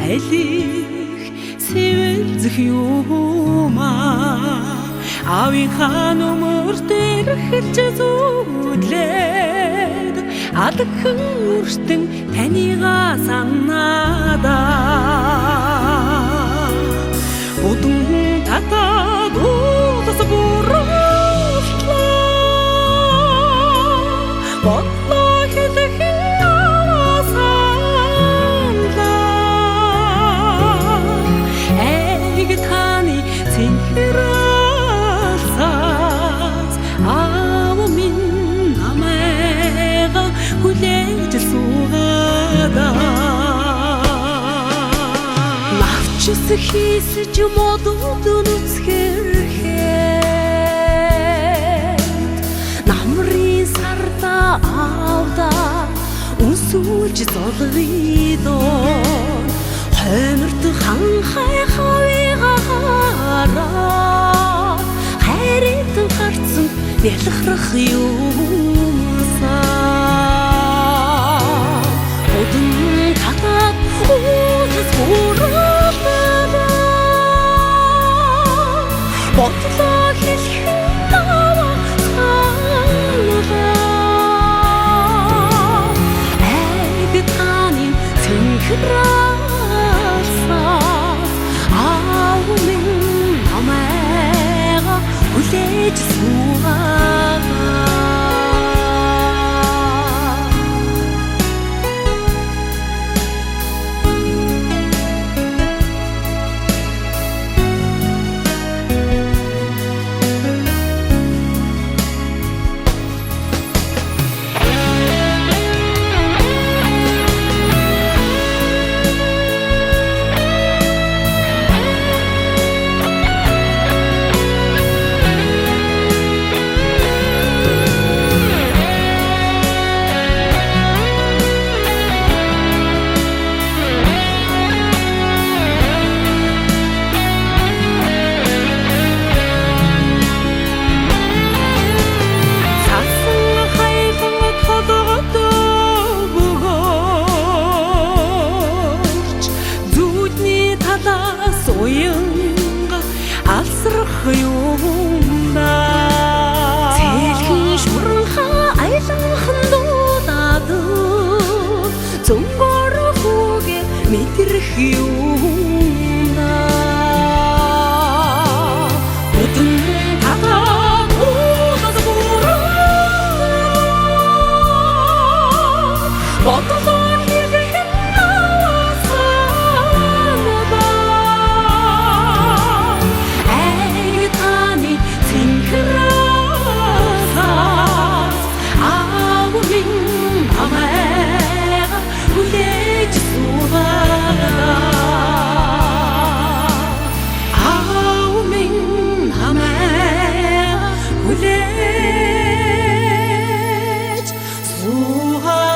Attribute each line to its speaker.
Speaker 1: алих сэвэлзэх юмаа аавынхаа нүмер дээр хэлж зүудлээд алхан үрстэн танигаа санаадаа удам татаад удас буруултлаа бодлоо хэлэхин асаалаа эйг таны цэнхэрэлсаас аав минь намайга хүлээж суугаадаа хийсэж модууд нүцгэрхэд намрын сарда авда үнсүүлж золгидоо хойморт ханхай хавигараа хайрын харцсан бэлхрах юмсаа удам татаад уудас бодлоо хэлхэн наваа саналаа айг таны цэнхрэлсаас аав минь намайга хүлээж суугаадаа уянга алсрах юмда цэлхэн шуурха айлхан дуудаад зөнгөр хүүгээ мэдрэх юмда удам татаад удас буураа бодлоо
Speaker 2: Ooh,